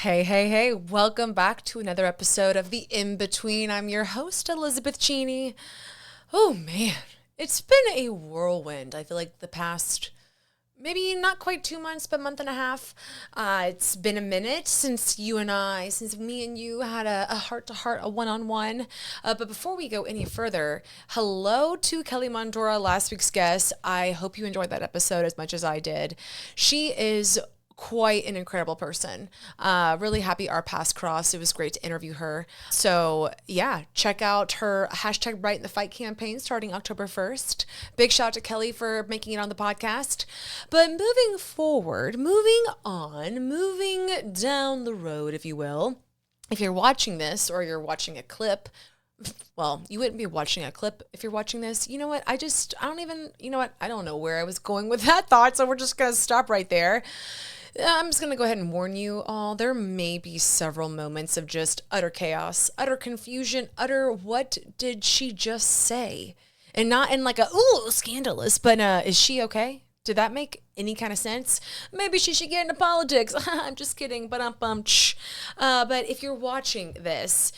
Hey, hey, hey, welcome back to another episode of The In Between. I'm your host, Elizabeth Cheney. Oh man, it's been a whirlwind. I feel like the past, maybe not quite 2 months, but month and a half. It's been a minute since me and you had a heart-to-heart, a one-on-one. But before we go any further, hello to Kelly Mondora, last week's guest. I hope you enjoyed that episode as much as I did. She is quite an incredible person. Really happy our paths crossed. It was great to interview her. So yeah, check out her hashtag Right in the Fight campaign starting October 1st. Big shout out to Kelly for making it on the podcast. But moving forward, moving down the road, if you will. If you're watching this or you're watching a clip, well, you wouldn't be watching a clip if you're watching this. You know what? I don't know where I was going with that thought. So we're just going to stop right there. I'm just going to go ahead and warn you all. There may be several moments of just utter chaos, utter confusion, utter what did she just say? And not in like a, ooh, scandalous, but is she okay? Did that make any kind of sense? Maybe she should get into politics. I'm just kidding, but but if you're watching this,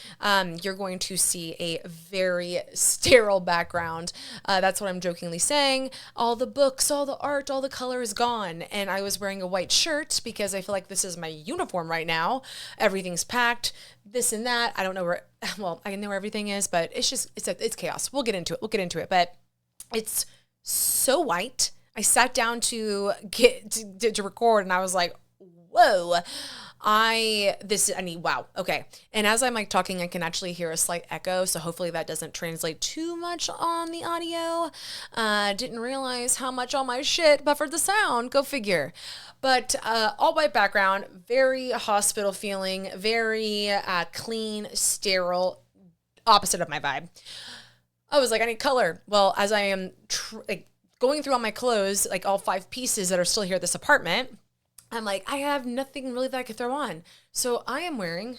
you're going to see a very sterile background. That's what I'm jokingly saying. All the books, all the art, all the color is gone. And I was wearing a white shirt because I feel like this is my uniform right now. Everything's packed, this and that. I don't know where, well, I know where everything is, but it's chaos. We'll get into it. But it's so white. I sat down to record and I was like, whoa, wow. Okay. And as I'm like talking, I can actually hear a slight echo. So hopefully that doesn't translate too much on the audio. Didn't realize how much all my shit buffered the sound. Go figure. But all white background, very hospital feeling, very clean, sterile, opposite of my vibe. I was like, I need color. Well, as I am going through all my clothes, like all 5 pieces that are still here at this apartment, I'm like, I have nothing really that I could throw on. So I am wearing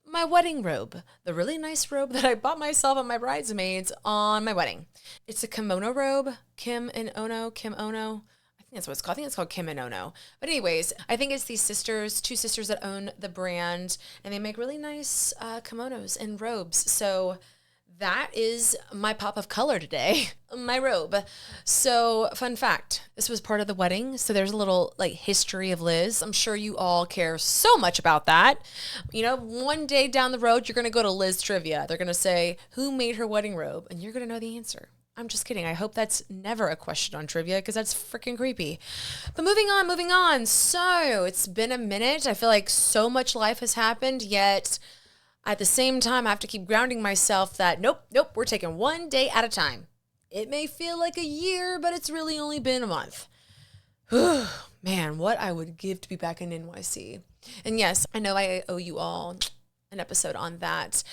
my wedding robe, the really nice robe that I bought myself and my bridesmaids on my wedding. It's a kimono robe, Kim Ono. I think that's what it's called. I think it's called Kim and Ono. But anyways, I think it's these two sisters that own the brand, and they make really nice kimonos and robes. So that is my pop of color today, my robe. So fun fact, this was part of the wedding. So there's a little like history of Liz. I'm sure you all care so much about that. You know, one day down the road, you're going to go to Liz trivia. They're going to say, who made her wedding robe? And you're going to know the answer. I'm just kidding. I hope that's never a question on trivia because that's freaking creepy. But moving on. So it's been a minute. I feel like so much life has happened, yet at the same time, I have to keep grounding myself that nope, we're taking one day at a time. It may feel like a year, but it's really only been a month. Man, what I would give to be back in NYC. And yes, I know I owe you all an episode on that.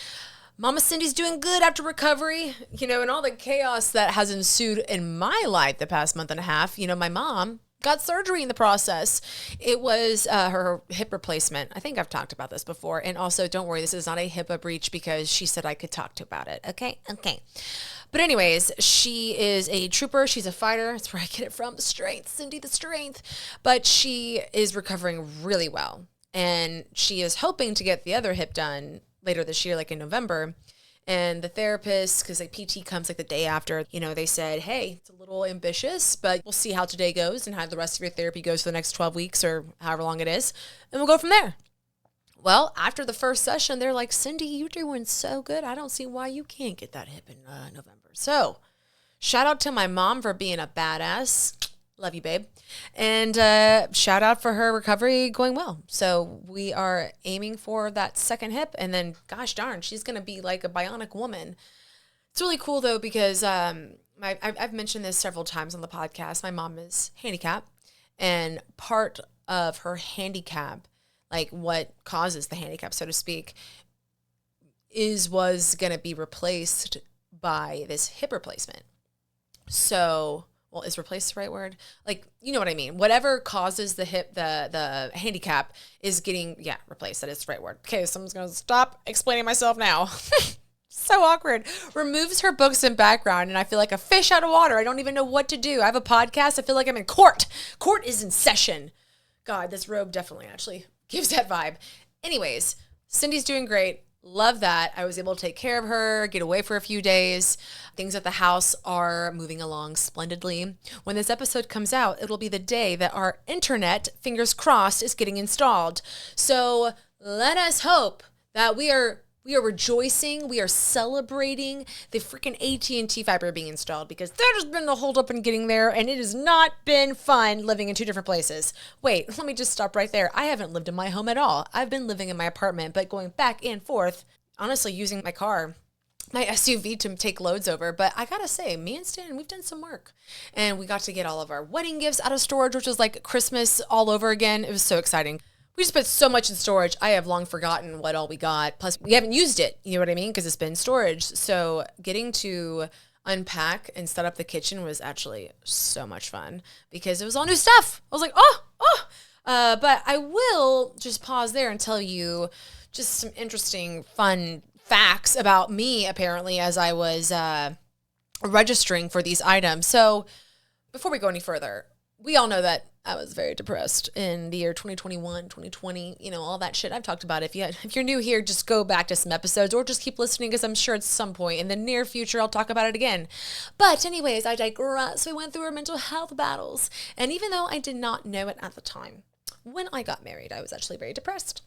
Mama Cindy's doing good after recovery, and all the chaos that has ensued in my life the past month and a half. My mom got surgery in the process. It was her hip replacement. I think I've talked about this before. And also, don't worry, this is not a HIPAA breach because she said I could talk to about it. Okay. But anyways, she is a trooper. She's a fighter. That's where I get it from. The strength, Cindy, the strength. But she is recovering really well. And she is hoping to get the other hip done later this year, like in November. And the therapist, because like PT comes like the day after, they said, hey, it's a little ambitious, but we'll see how today goes and how the rest of your therapy goes for the next 12 weeks or however long it is. And we'll go from there. Well, after the first session, they're like, Cindy, you're doing so good. I don't see why you can't get that hip in November. So shout out to my mom for being a badass. Love you, babe. And shout out for her recovery going well. So we are aiming for that second hip. And then, gosh darn, she's going to be like a bionic woman. It's really cool, though, because I've mentioned this several times on the podcast. My mom is handicapped. And part of her handicap, like what causes the handicap, so to speak, was going to be replaced by this hip replacement. So, well, is replaced the right word? Like, you know what I mean? Whatever causes the hip, the handicap is getting, replaced. That is the right word. Okay, so I'm just going to stop explaining myself now. So awkward. Removes her books and background, and I feel like a fish out of water. I don't even know what to do. I have a podcast. I feel like I'm in court. Court is in session. God, this robe definitely actually gives that vibe. Anyways, Cindy's doing great. Love that. I was able to take care of her, get away for a few days. Things at the house are moving along splendidly. When this episode comes out, it'll be the day that our internet, fingers crossed, is getting installed. So let us hope that we are rejoicing, we are celebrating the freaking AT&T fiber being installed, because that has been the holdup in getting there, and it has not been fun living in two different places. Wait, let me just stop right there. I haven't lived in my home at all. I've been living in my apartment, but going back and forth, honestly using my car, my SUV, to take loads over. But I gotta say, me and Stan, we've done some work, and we got to get all of our wedding gifts out of storage, which was like Christmas all over again. It was so exciting. We just put so much in storage. I have long forgotten what all we got. Plus, we haven't used it. You know what I mean? Because it's been storage. So getting to unpack and set up the kitchen was actually so much fun, because it was all new stuff. I was like, but I will just pause there and tell you just some interesting, fun facts about me, apparently, as I was registering for these items. So before we go any further, we all know that I was very depressed in the year 2021, 2020, all that shit. I've talked about it. If you're new here, just go back to some episodes or just keep listening, because I'm sure at some point in the near future, I'll talk about it again. But anyways, I digress. We went through our mental health battles. And even though I did not know it at the time, when I got married, I was actually very depressed.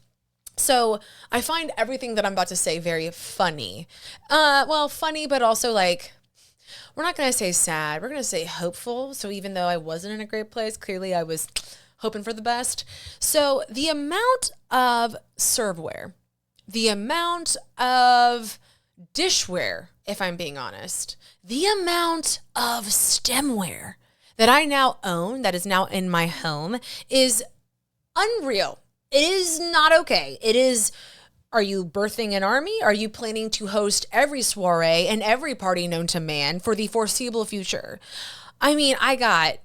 So I find everything that I'm about to say very funny. Funny, but also like, we're not going to say sad. We're going to say hopeful. So even though I wasn't in a great place, clearly I was hoping for the best. So the amount of serveware, the amount of dishware, if I'm being honest, the amount of stemware that I now own, that is now in my home, is unreal. It is not okay. It is... Are you birthing an army? Are you planning to host every soiree and every party known to man for the foreseeable future? I mean, I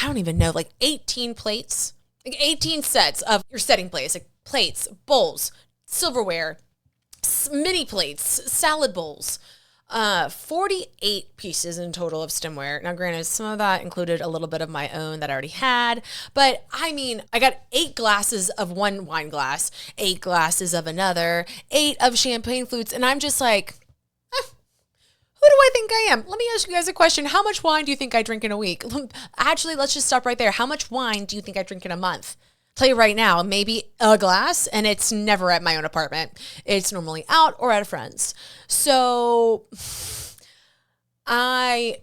don't even know, like 18 plates, like 18 sets of your setting plates, like plates, bowls, silverware, mini plates, salad bowls, 48 pieces in total of stemware. Now, granted, some of that included a little bit of my own that I already had, but I mean, I got 8 glasses of one wine glass, 8 glasses of another, 8 of champagne flutes, and I'm just like, who do I think I am? Let me ask you guys a question. How much wine do you think I drink in a week? Actually, let's just stop right there. How much wine do you think I drink in a month? Tell you right now, maybe a glass, and it's never at my own apartment. It's normally out or at a friend's. So I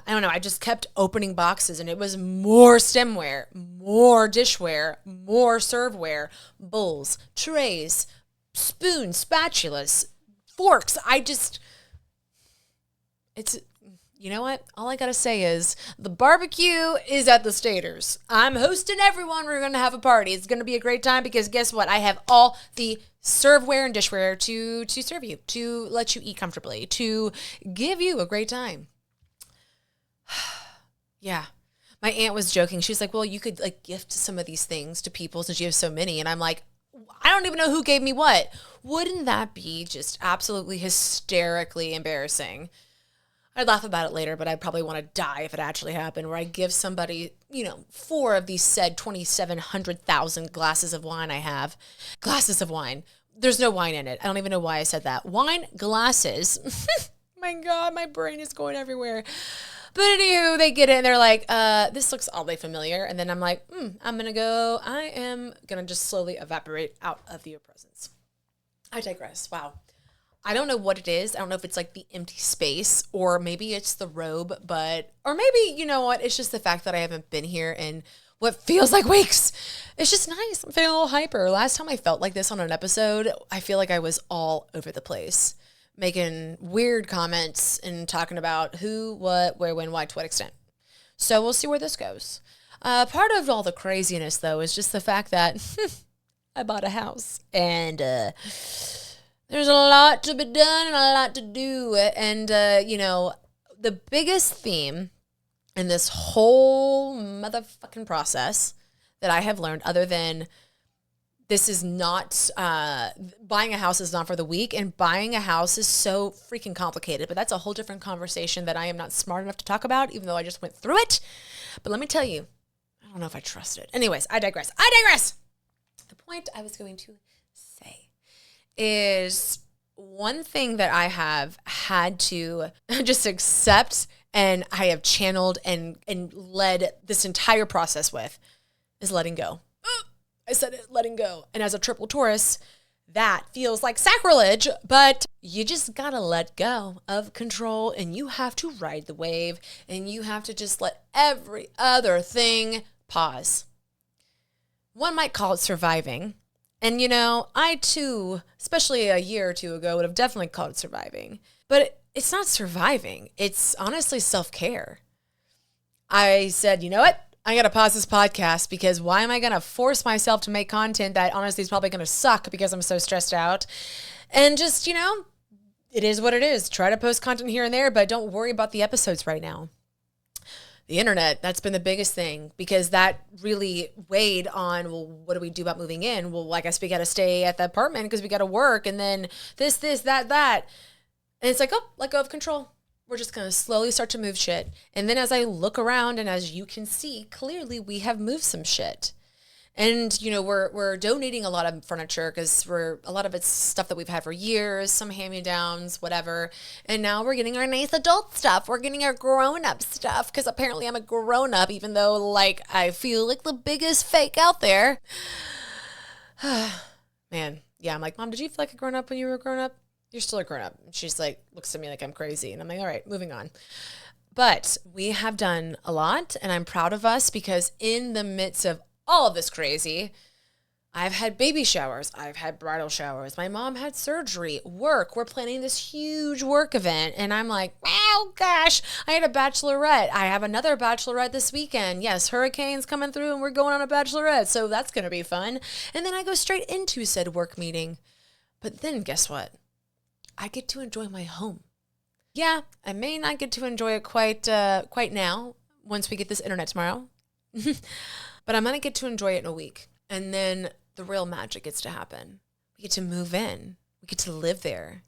don't know. I just kept opening boxes, and it was more stemware, more dishware, more serveware, bowls, trays, spoons, spatulas, forks. You know what? All I got to say is the barbecue is at the Staters. I'm hosting everyone. We're going to have a party. It's going to be a great time, because guess what? I have all the serveware and dishware to serve you, to let you eat comfortably, to give you a great time. Yeah. My aunt was joking. She's like, well, you could like gift some of these things to people since you have so many. And I'm like, I don't even know who gave me what. Wouldn't that be just absolutely hysterically embarrassing? I'd laugh about it later, but I'd probably want to die if it actually happened, where I give somebody, 4 of these said 2,700,000 glasses of wine I have. Glasses of wine. There's no wine in it. I don't even know why I said that. Wine glasses. My God, my brain is going everywhere. But anywho, they get it and they're like, this looks oddly familiar. And then I'm like, I am going to just slowly evaporate out of your presence. I digress. Wow. I don't know what it is. I don't know if it's like the empty space, or maybe it's the robe, or maybe, you know what? It's just the fact that I haven't been here in what feels like weeks. It's just nice. I'm feeling a little hyper. Last time I felt like this on an episode, I feel like I was all over the place, making weird comments and talking about who, what, where, when, why, to what extent. So we'll see where this goes. Part of all the craziness, though, is just the fact that I bought a house, and there's a lot to be done and a lot to do. And, the biggest theme in this whole motherfucking process that I have learned, other than this is not, buying a house is not for the weak, and buying a house is so freaking complicated. But that's a whole different conversation that I am not smart enough to talk about, even though I just went through it. But let me tell you, I don't know if I trust it. Anyways, I digress. The point I was going to say is one thing that I have had to just accept and I have channeled and led this entire process with is letting go. I said it, letting go. And as a triple Taurus, that feels like sacrilege, but you just gotta let go of control and you have to ride the wave and you have to just let every other thing pause. One might call it surviving. And I too, especially a year or two ago, would have definitely called it surviving. But it's not surviving. It's honestly self-care. I said, you know what? I got to pause this podcast because why am I going to force myself to make content that honestly is probably going to suck because I'm so stressed out? And just, it is what it is. Try to post content here and there, but don't worry about the episodes right now. The internet, that's been the biggest thing because that really weighed on, well, what do we do about moving in? Well, I guess we got to stay at the apartment because we got to work and then this, that. And it's like, oh, let go of control. We're just going to slowly start to move shit. And then as I look around and as you can see, clearly we have moved some shit. And, we're donating a lot of furniture because a lot of it's stuff that we've had for years, some hand-me-downs, whatever. And now we're getting our nice adult stuff. We're getting our grown-up stuff because apparently I'm a grown-up, even though, I feel like the biggest fake out there. Man, yeah, I'm like, Mom, did you feel like a grown-up when you were a grown-up? You're still a grown-up. And she's like, looks at me like I'm crazy. And I'm like, all right, moving on. But we have done a lot, and I'm proud of us because in the midst of all of this crazy, I've had baby showers. I've had bridal showers. My mom had surgery, work. We're planning this huge work event. And I'm like, oh gosh, I had a bachelorette. I have another bachelorette this weekend. Yes, hurricane's coming through and we're going on a bachelorette. So that's going to be fun. And then I go straight into said work meeting. But then guess what? I get to enjoy my home. Yeah, I may not get to enjoy it quite now once we get this internet tomorrow. But I'm going to get to enjoy it in a week. And then the real magic gets to happen. We get to move in. We get to live there.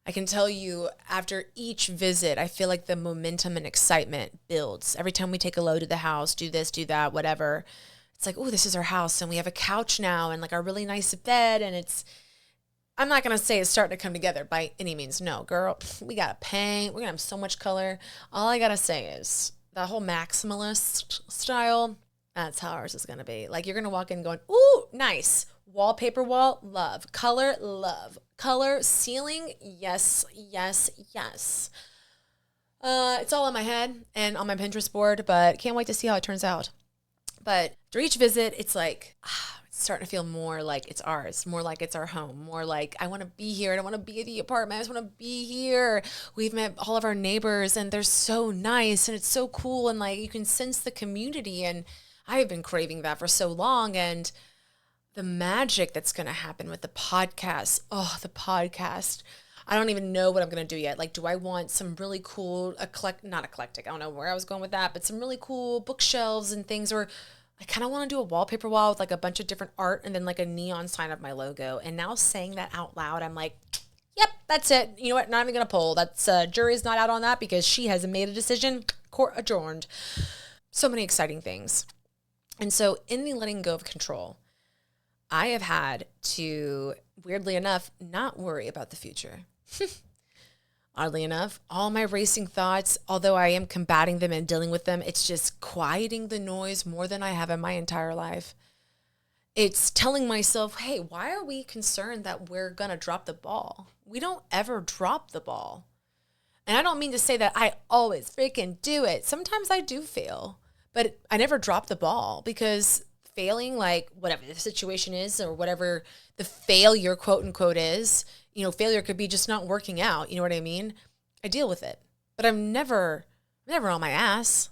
I can tell you after each visit, I feel like the momentum and excitement builds. Every time we take a load at the house, do this, do that, whatever. It's like, oh, this is our house. And we have a couch now and a really nice bed. And I'm not going to say it's starting to come together by any means. No, girl, we got to paint. We're going to have so much color. All I got to say is the whole maximalist style, that's how ours is going to be. You're going to walk in going, ooh, nice. Wallpaper wall, love. Color, love. Color, ceiling, yes, yes, yes. It's all in my head and on my Pinterest board, but can't wait to see how it turns out. But after each visit, it's it's starting to feel more like it's ours, more like it's our home, more like I want to be here. I don't want to be at the apartment. I just want to be here. We've met all of our neighbors and they're so nice and it's so cool. And you can sense the community. And I have been craving that for so long. And the magic that's going to happen with the podcast. Oh, the podcast. I don't even know what I'm going to do yet. Do I want some really cool, not eclectic, I don't know where I was going with that, but some really cool bookshelves and things, or I kind of want to do a wallpaper wall with a bunch of different art and then a neon sign of my logo. And now saying that out loud, I'm like, yep, that's it. You know what? Not even going to poll. That's jury's not out on that because she hasn't made a decision. Court adjourned. So many exciting things. And so in the letting go of control, I have had to, weirdly enough, not worry about the future. Oddly enough, all my racing thoughts, although I am combating them and dealing with them, it's just quieting the noise more than I have in my entire life. It's telling myself, hey, why are we concerned that we're going to drop the ball? We don't ever drop the ball. And I don't mean to say that I always freaking do it. Sometimes I do fail, but I never drop the ball because failing, whatever the situation is or whatever the failure, quote unquote, is, failure could be just not working out. You know what I mean? I deal with it, but I'm never on my ass.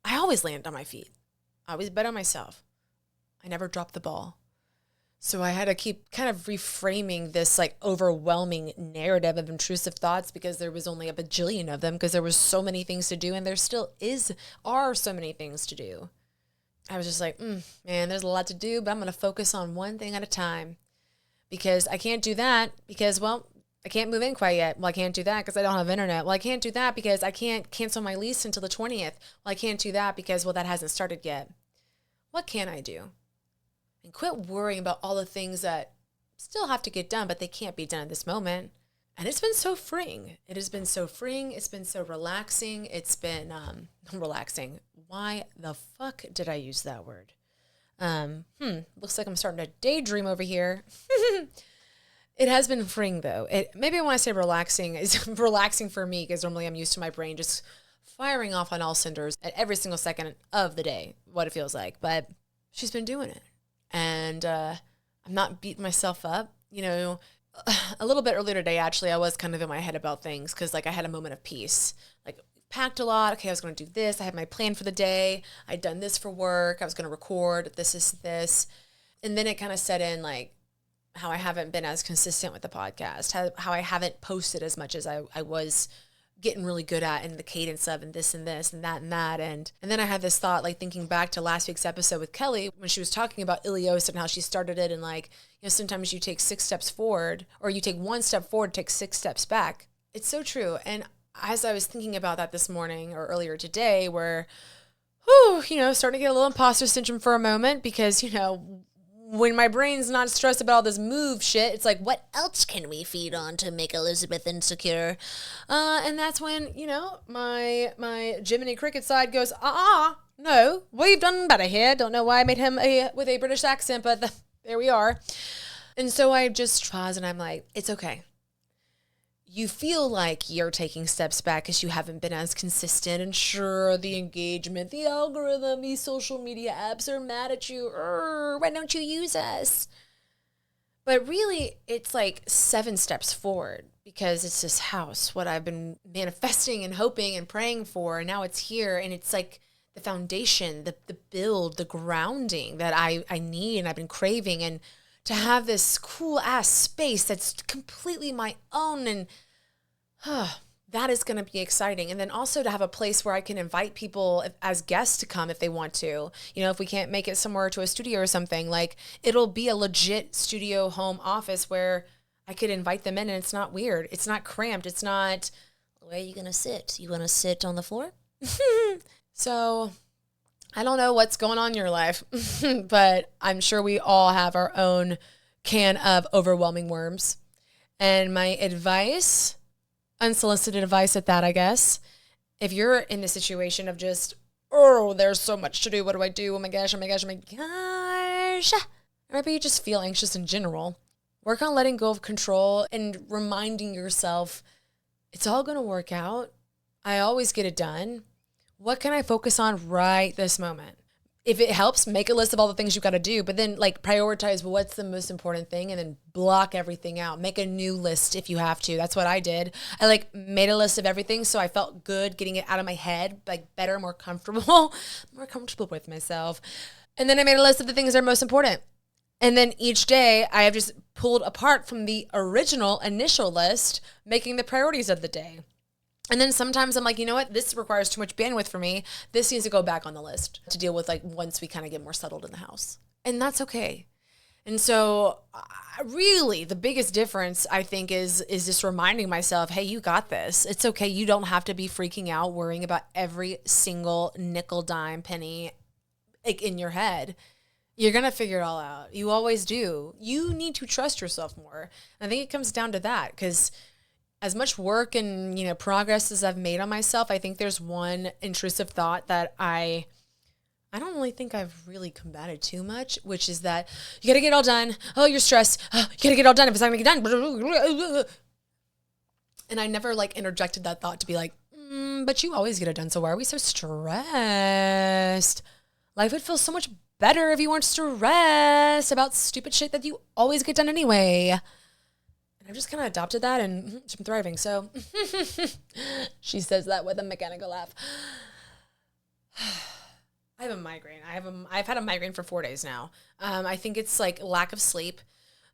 I always land on my feet. I always bet on myself. I never drop the ball. So I had to keep kind of reframing this overwhelming narrative of intrusive thoughts because there was only a bajillion of them because there was so many things to do and there still are so many things to do. I was just man, there's a lot to do, but I'm going to focus on one thing at a time because I can't do that because, I can't move in quite yet. Well, I can't do that because I don't have internet. Well, I can't do that because I can't cancel my lease until the 20th. Well, I can't do that because, that hasn't started yet. What can I do? And quit worrying about all the things that still have to get done, but they can't be done at this moment. And it's been so freeing. It has been so freeing. It's been so relaxing. It's been relaxing. Why the fuck did I use that word? Looks like I'm starting to daydream over here. It has been freeing though. Maybe when I say relaxing, it's relaxing for me because normally I'm used to my brain just firing off on all cylinders at every single second of the day, what it feels like. But she's been doing it. And I'm not beating myself up. You know, a little bit earlier today, actually, I was kind of in my head about things because like I had a moment of peace. Like packed a lot. Okay, I was going to do this. I had my plan for the day. I'd done this for work. I was going to record this. And then it kind of set in like, how I haven't been as consistent with the podcast, how I haven't posted as much as I was getting really good at, and the cadence of, and this and this and that and that. And then I had this thought, like thinking back to last week's episode with Kelly, when she was talking about ileosis and how she started it. And like, you know, sometimes you take 6 steps forward, or you take 1 step forward, take 6 steps back. It's so true. And as I was thinking about that this morning or earlier today, where, you know, starting to get a little imposter syndrome for a moment because, you know, when my brain's not stressed about all this move shit, it's like, what else can we feed on to make Elizabeth insecure? And that's when, you know, my Jiminy Cricket side goes, no, we've done better here. Don't know why I made him with a British accent, but there we are. And so I just pause and I'm like, it's okay. You feel like you're taking steps back because you haven't been as consistent, and sure, the engagement, the algorithm, these social media apps are mad at you. Why don't you use us? But really, it's like 7 steps forward because it's this house, what I've been manifesting and hoping and praying for, and now it's here, and it's like the foundation, the build, the grounding that I need and I've been craving, and to have this cool ass space that's completely my own, and that is going to be exciting. And then also to have a place where I can invite people as guests to come if they want to. You know, if we can't make it somewhere to a studio or something, like it'll be a legit studio home office where I could invite them in, and it's not weird. It's not cramped. It's not, where are you going to sit? You want to sit on the floor? So I don't know what's going on in your life, but I'm sure we all have our own can of overwhelming worms. And my advice, unsolicited advice at that, I guess, if you're in the situation of just, there's so much to do. What do I do? Oh my gosh. Or maybe you just feel anxious in general. Work on letting go of control and reminding yourself, it's all going to work out. I always get it done. What can I focus on right this moment? If it helps, make a list of all the things you got to do, but then like prioritize what's the most important thing and then block everything out. Make a new list if you have to. That's what I did. I like made a list of everything so I felt good getting it out of my head, like better, more comfortable with myself. And then I made a list of the things that are most important. And then each day I have just pulled apart from the original initial list, making the priorities of the day. And then sometimes I'm like, you know what? This requires too much bandwidth for me. This needs to go back on the list to deal with like once we kind of get more settled in the house. And that's okay. And so really the biggest difference I think is just reminding myself, hey, you got this. It's okay. You don't have to be freaking out, worrying about every single nickel, dime, penny like in your head. You're going to figure it all out. You always do. You need to trust yourself more. And I think it comes down to that because as much work and, you know, progress as I've made on myself, I think there's one intrusive thought that I don't really think I've really combated too much, which is that you got to get it all done. Oh, you're stressed. Oh, you got to get it all done. If it's not going to get done. And I never like interjected that thought to be like, but you always get it done. So why are we so stressed? Life would feel so much better if you weren't stressed about stupid shit that you always get done anyway. I've just kind of adopted that and I'm thriving. So she says that with a mechanical laugh. I have a migraine. I've had a migraine for 4 days now. I think it's like lack of sleep.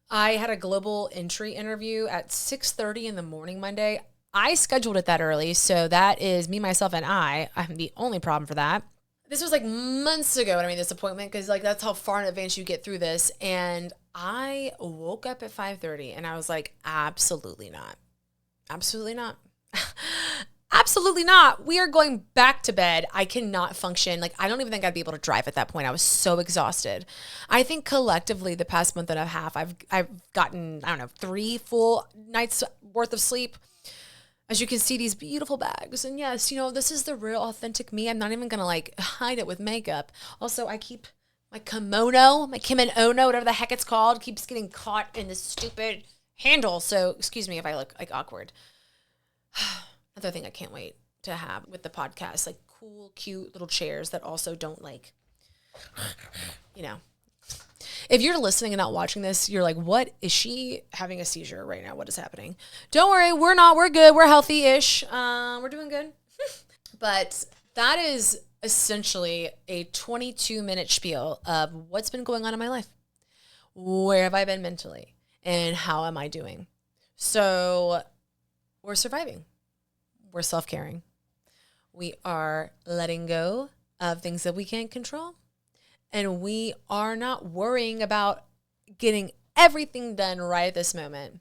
I had a global entry interview at 6:30 in the morning Monday. I scheduled it that early. So that is me, myself, and I'm the only problem for that. This was like months ago when I made this appointment because like that's how far in advance you get through this. And I woke up at 5:30 and I was like, absolutely not. Absolutely not. Absolutely not. We are going back to bed. I cannot function. Like, I don't even think I'd be able to drive at that point. I was so exhausted. I think collectively the past month and a half, I've gotten, I don't know, 3 full nights worth of sleep. As you can see, these beautiful bags. And yes, this is the real authentic me. I'm not even going to like hide it with makeup. Also, I keep my kimono, my kimono, whatever the heck it's called, keeps getting caught in this stupid handle. So excuse me if I look like awkward. Another thing I can't wait to have with the podcast, like cool, cute little chairs that also don't like, If you're listening and not watching this, you're like, what? Is she having a seizure right now? What is happening? Don't worry, we're not. We're good. We're healthy-ish. We're doing good. But that is essentially a 22-minute spiel of what's been going on in my life. Where have I been mentally? And how am I doing? So we're surviving. We're self-caring. We are letting go of things that we can't control. And we are not worrying about getting everything done right at this moment.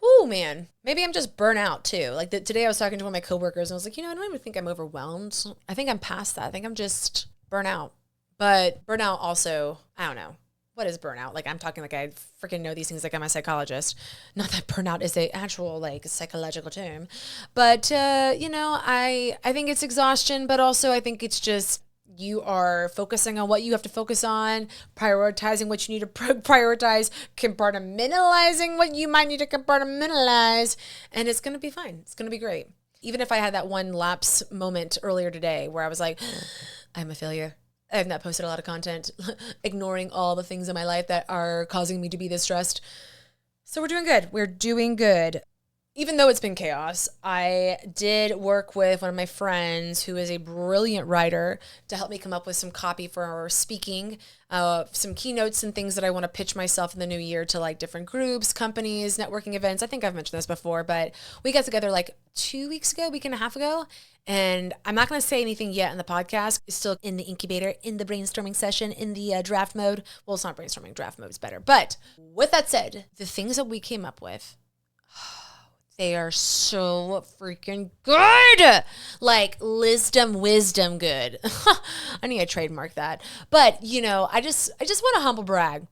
Whoo, man. Maybe I'm just burnt out too. Like today I was talking to one of my coworkers and I was like, I don't even think I'm overwhelmed. I think I'm past that. I think I'm just burnt out. But burnout also, I don't know. What is burnout? Like I'm talking like I freaking know these things like I'm a psychologist. Not that burnout is a actual like psychological term. But, I think it's exhaustion, but also I think it's just you are focusing on what you have to focus on, prioritizing what you need to prioritize, compartmentalizing what you might need to compartmentalize, and it's going to be fine. It's going to be great. Even if I had that one lapse moment earlier today where I was like, I'm a failure. I have not posted a lot of content, ignoring all the things in my life that are causing me to be this stressed. So we're doing good. We're doing good. Even though it's been chaos, I did work with one of my friends who is a brilliant writer to help me come up with some copy for our speaking, some keynotes and things that I want to pitch myself in the new year to like different groups, companies, networking events. I think I've mentioned this before, but we got together like 2 weeks ago, week and a half ago. And I'm not going to say anything yet in the podcast. It's still in the incubator, in the brainstorming session, in the draft mode. Well, it's not brainstorming. Draft mode is better. But with that said, the things that we came up with, they are so freaking good. Like wisdom good. I need to trademark that. But, I just want to humble brag.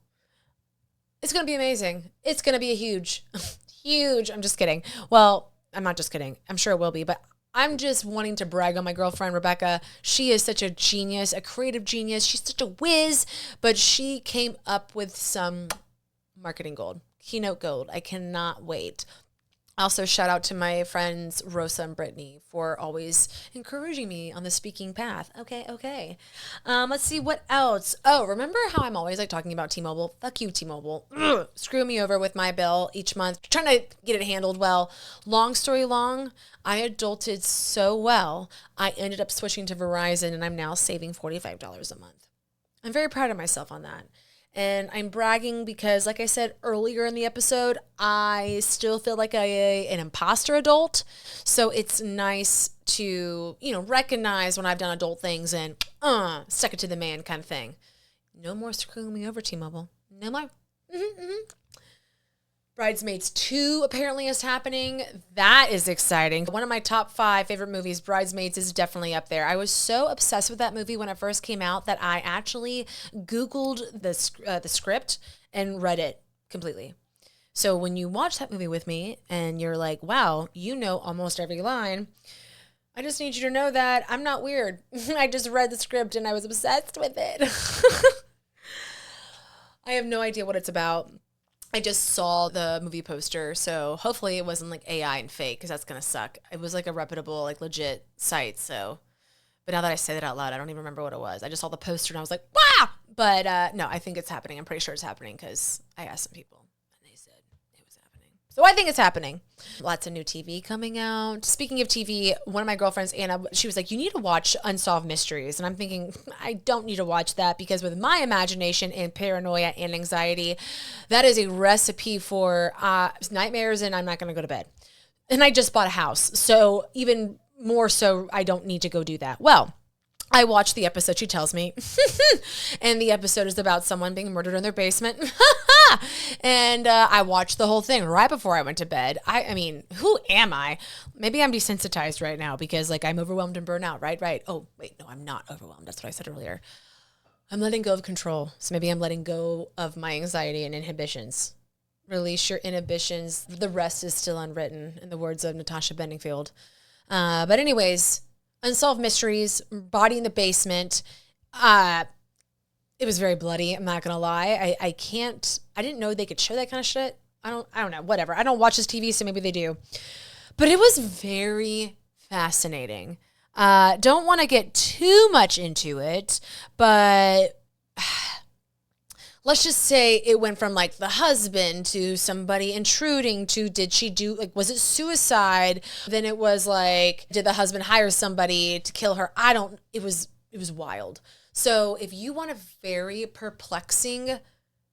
It's going to be amazing. It's going to be a huge. I'm just kidding. Well, I'm not just kidding. I'm sure it will be, but I'm just wanting to brag on my girlfriend, Rebecca. She is such a genius, a creative genius. She's such a whiz, but she came up with some marketing gold, keynote gold. I cannot wait. Also, shout out to my friends Rosa and Brittany for always encouraging me on the speaking path. Okay. Let's see what else. Oh, remember how I'm always like talking about T-Mobile? Fuck you, T-Mobile. Ugh. Screw me over with my bill each month. Trying to get it handled well. Long story long, I adulted so well, I ended up switching to Verizon and I'm now saving $45 a month. I'm very proud of myself on that. And I'm bragging because, like I said earlier in the episode, I still feel like an imposter adult. So it's nice to, recognize when I've done adult things and stuck it to the man kind of thing. No more screwing me over, T-Mobile. No more. Bridesmaids 2 apparently is happening. That is exciting. One of my top 5 favorite movies, Bridesmaids, is definitely up there. I was so obsessed with that movie when it first came out that I actually Googled the script and read it completely. So when you watch that movie with me and you're like, wow, you know almost every line, I just need you to know that I'm not weird. I just read the script and I was obsessed with it. I have no idea what it's about. I just saw the movie poster, so hopefully it wasn't like AI and fake because that's going to suck. It was like a reputable, like legit site, so. But now that I say that out loud, I don't even remember what it was. I just saw the poster and I was like, wow! But no, I think it's happening. I'm pretty sure it's happening because I asked some people and they said it was happening. So I think it's happening. Lots of new TV coming out. Speaking of TV, one of my girlfriends, Anna, she was like, you need to watch Unsolved Mysteries. And I'm thinking, I don't need to watch that because with my imagination and paranoia and anxiety, that is a recipe for nightmares and I'm not going to go to bed. And I just bought a house. So even more so, I don't need to go do that. Well, I watched the episode, she tells me, and the episode is about someone being murdered in their basement. And I watched the whole thing right before I went to bed. I mean, who am I? Maybe I'm desensitized right now because like I'm overwhelmed and burnt out, right? Oh, wait, no, I'm not overwhelmed. That's what I said earlier. I'm letting go of control. So maybe I'm letting go of my anxiety and inhibitions. Release your inhibitions. The rest is still unwritten, in the words of Natasha Bedingfield. But anyways, Unsolved Mysteries, Body in the Basement. It was very bloody. I'm not going to lie. I didn't know they could show that kind of shit. I don't know, whatever. I don't watch this TV, so maybe they do. But it was very fascinating. Don't want to get too much into it, but let's just say it went from like the husband to somebody intruding to, did she do, like, was it suicide? Then it was like, did the husband hire somebody to kill her? It was wild. So if you want a very perplexing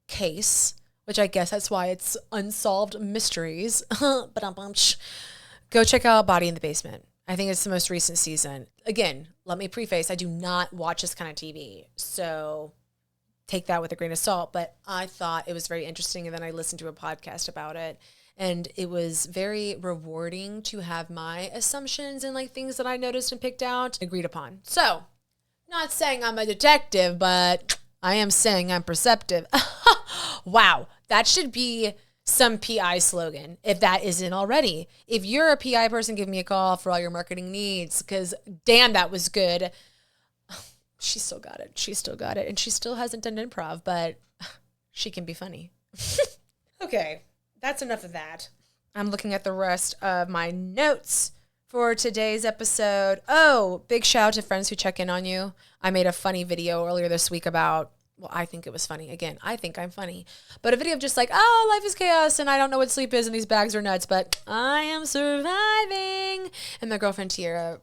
case, which I guess that's why it's Unsolved Mysteries, go check out Body in the Basement. I think it's the most recent season. Again, let me preface, I do not watch this kind of TV. So take that with a grain of salt, but I thought it was very interesting. And then I listened to a podcast about it, and it was very rewarding to have my assumptions and like things that I noticed and picked out agreed upon. So not saying I'm a detective, but I am saying I'm perceptive. Wow. That should be some PI slogan, if that isn't already. If you're a PI person, give me a call for all your marketing needs, because damn, that was good. She still got it. She still got it. And she still hasn't done improv, but she can be funny. Okay, that's enough of that. I'm looking at the rest of my notes for today's episode. Oh, big shout out to friends who check in on you. I made a funny video earlier this week about, well, I think it was funny. Again, I think I'm funny. But a video of just like, oh, life is chaos and I don't know what sleep is and these bags are nuts, but I am surviving. And my girlfriend Tiara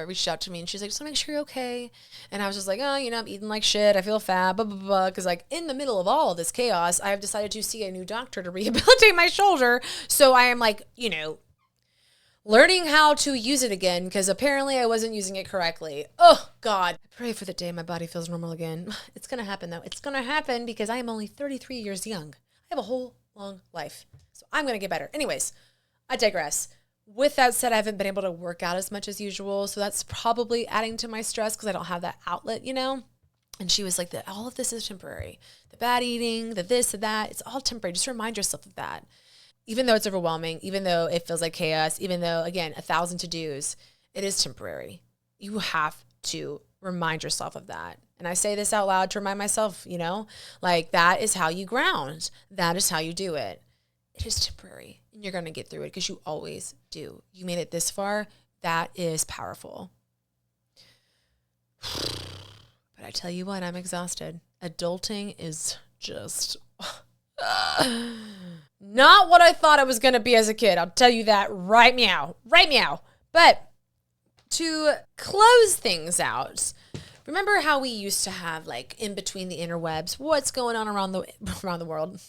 reached out to me and she's like, just want to make sure you're okay. And I was just like, oh, I'm eating like shit. I feel fat, blah, blah, blah. Because like in the middle of all of this chaos, I have decided to see a new doctor to rehabilitate my shoulder. So I am like, learning how to use it again, because apparently I wasn't using it correctly. Oh, God. I pray for the day my body feels normal again. It's going to happen, though. It's going to happen because I am only 33 years young. I have a whole long life. So I'm going to get better. Anyways, I digress. With that said, I haven't been able to work out as much as usual. So that's probably adding to my stress because I don't have that outlet, And she was like, all of this is temporary. The bad eating, the this, the that, it's all temporary. Just remind yourself of that. Even though it's overwhelming, even though it feels like chaos, even though, again, 1,000 to-dos, it is temporary. You have to remind yourself of that. And I say this out loud to remind myself, like that is how you ground. That is how you do it. It is temporary and you're going to get through it because you always do. You made it this far. That is powerful. But I tell you what, I'm exhausted. Adulting is just... not what I thought I was going to be as a kid. I'll tell you that right meow. Right meow. But to close things out, remember how we used to have like in between the interwebs, what's going on around the world?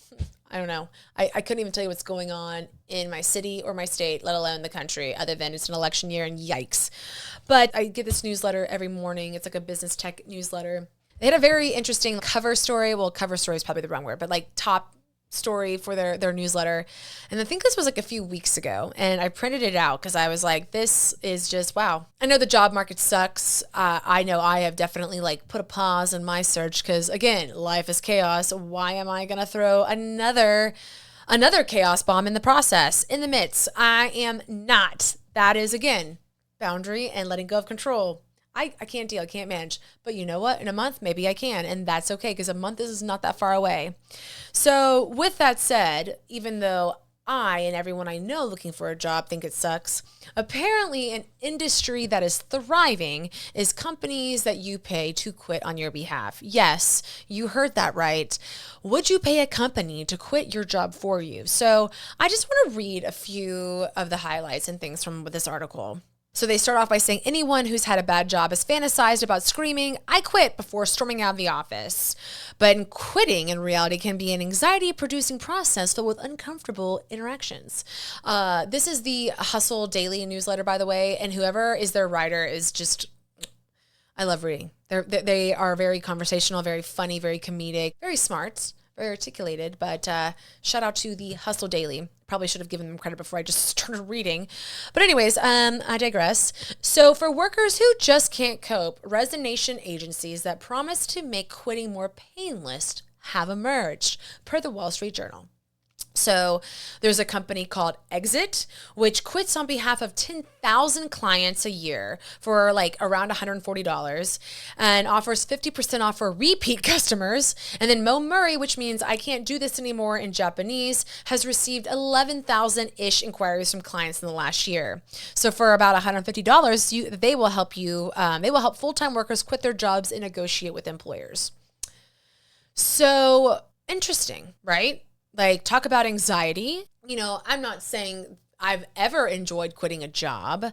I don't know. I couldn't even tell you what's going on in my city or my state, let alone the country, other than it's an election year and yikes. But I get this newsletter every morning. It's like a business tech newsletter. They had a very interesting cover story. Well, cover story is probably the wrong word, but like top story for their newsletter. And I think this was like a few weeks ago, and I printed it out because I was like, this is just wow. I know the job market sucks. I know I have definitely like put a pause in my search because again, life is chaos. Why am I gonna throw another chaos bomb in the process, in the midst? I am not. That is again boundary and letting go of control. I can't deal, I can't manage. But you know what? In a month, maybe I can. And that's okay because a month is not that far away. So with that said, even though I and everyone I know looking for a job think it sucks, apparently an industry that is thriving is companies that you pay to quit on your behalf. Yes, you heard that right. Would you pay a company to quit your job for you? So I just want to read a few of the highlights and things from this article. So they start off by saying, anyone who's had a bad job has fantasized about screaming, I quit, before storming out of the office. But quitting in reality can be an anxiety-producing process filled with uncomfortable interactions. This is the Hustle Daily newsletter, by the way, and whoever is their writer is just, I love reading. They are very conversational, very funny, very comedic, very smart. Very articulated, but shout out to the Hustle Daily. Probably should have given them credit before I just started reading. But anyways, I digress. So for workers who just can't cope, resignation agencies that promise to make quitting more painless have emerged, per the Wall Street Journal. So there's a company called Exit, which quits on behalf of 10,000 clients a year for like around $140 and offers 50% off for repeat customers. And then Mo Murray, which means I can't do this anymore in Japanese, has received 11,000-ish inquiries from clients in the last year. So for about $150, they will help full-time workers quit their jobs and negotiate with employers. So interesting, right? Like, talk about anxiety. You know, I'm not saying I've ever enjoyed quitting a job,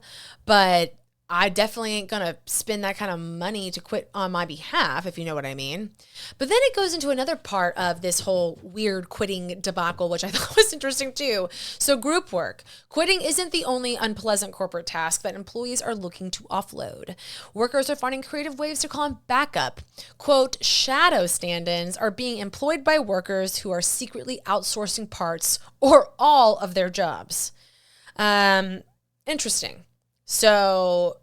but I definitely ain't going to spend that kind of money to quit on my behalf, if you know what I mean. But then it goes into another part of this whole weird quitting debacle, which I thought was interesting too. So group work. Quitting isn't the only unpleasant corporate task that employees are looking to offload. Workers are finding creative ways to call in backup. Quote, shadow stand-ins are being employed by workers who are secretly outsourcing parts or all of their jobs. Interesting. So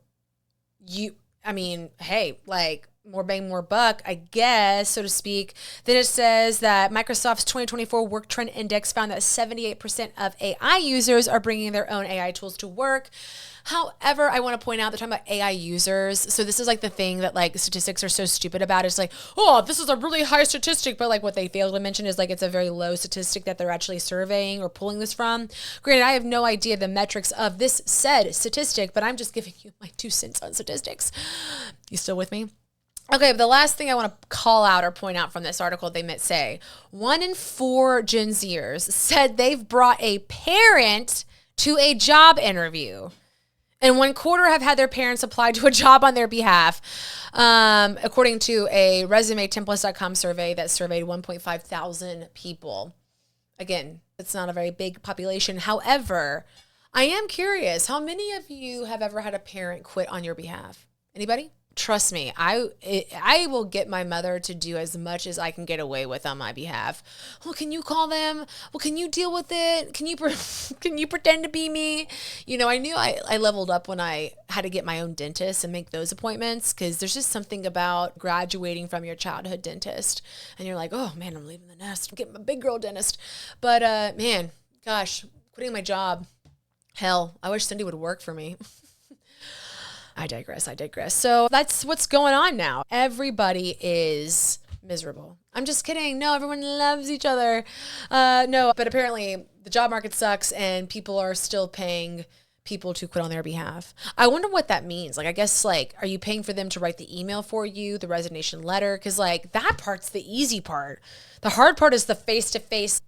hey, like more bang, more buck, I guess, so to speak. Then it says that Microsoft's 2024 Work Trend Index found that 78% of AI users are bringing their own AI tools to work. However, I want to point out they're talking about AI users. So this is like the thing that like statistics are so stupid about. It's like, oh, this is a really high statistic. But like what they fail to mention is like it's a very low statistic that they're actually surveying or pulling this from. Granted, I have no idea the metrics of this said statistic, but I'm just giving you my 2 cents on statistics. You still with me? Okay, but the last thing I want to call out or point out from this article, they say 1 in 4 Gen Zers said they've brought a parent to a job interview. And 1/4 have had their parents apply to a job on their behalf, according to a resumetemplates.com survey that surveyed 1.5 thousand people. Again, it's not a very big population. However, I am curious, how many of you have ever had a parent quit on your behalf? Anybody? Trust me, I will get my mother to do as much as I can get away with on my behalf. Well, can you call them? Well, can you deal with it? Can you pretend to be me? You know, I knew I leveled up when I had to get my own dentist and make those appointments, because there's just something about graduating from your childhood dentist and you're like, oh man, I'm leaving the nest. I'm getting my big girl dentist. But man, gosh, quitting my job. Hell, I wish Cindy would work for me. I digress. So that's what's going on now. Everybody is miserable. I'm just kidding. No, everyone loves each other. No, but apparently the job market sucks and people are still paying people to quit on their behalf. I wonder what that means. Like, I guess, like, are you paying for them to write the email for you, the resignation letter? Because, like, that part's the easy part. The hard part is the face-to-face.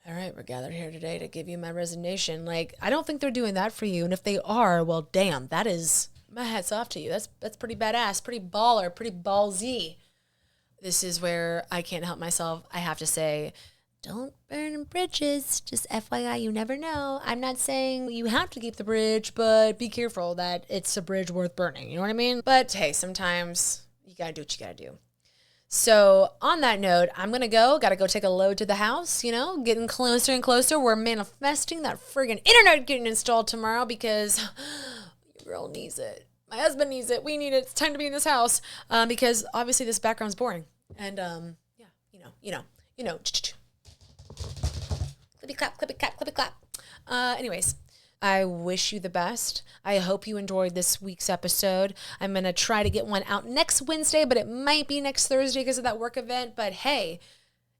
All right, we're gathered here today to give you my resignation. Like, I don't think they're doing that for you. And if they are, well, damn, that is, my hat's off to you. That's pretty badass, pretty baller, pretty ballsy. This is where I can't help myself. I have to say, don't burn bridges. Just FYI, you never know. I'm not saying you have to keep the bridge, but be careful that it's a bridge worth burning. You know what I mean? But hey, sometimes you got to do what you got to do. So on that note, I'm going to got to go take a load to the house, you know, getting closer and closer. We're manifesting that friggin' internet getting installed tomorrow because your girl needs it. My husband needs it. We need it. It's time to be in this house because obviously this background's boring. And yeah, you know. Clippy clap, clippy clap, clippy clap. Anyways. I wish you the best. I hope you enjoyed this week's episode. I'm going to try to get one out next Wednesday, but it might be next Thursday because of that work event. But hey,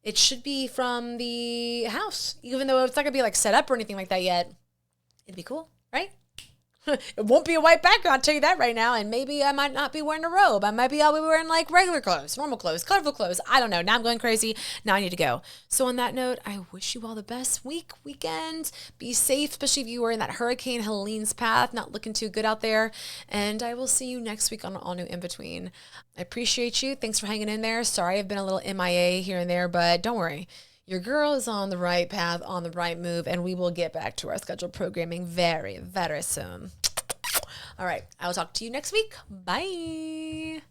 it should be from the house, even though it's not going to be like set up or anything like that yet. It'd be cool, right? It won't be a white background, I'll tell you that right now. And maybe I might not be wearing a robe. I'll be wearing like regular clothes, normal clothes, colorful clothes. I don't know. Now I'm going crazy. Now I need to go. So on that note, I wish you all the best weekend. Be safe, especially if you were in that Hurricane Helene's path, not looking too good out there. And I will see you next week on an all new In Between. I appreciate you. Thanks for hanging in there. Sorry I've been a little MIA here and there, but don't worry. Your girl is on the right path, on the right move, and we will get back to our scheduled programming very, very soon. All right. I will talk to you next week. Bye.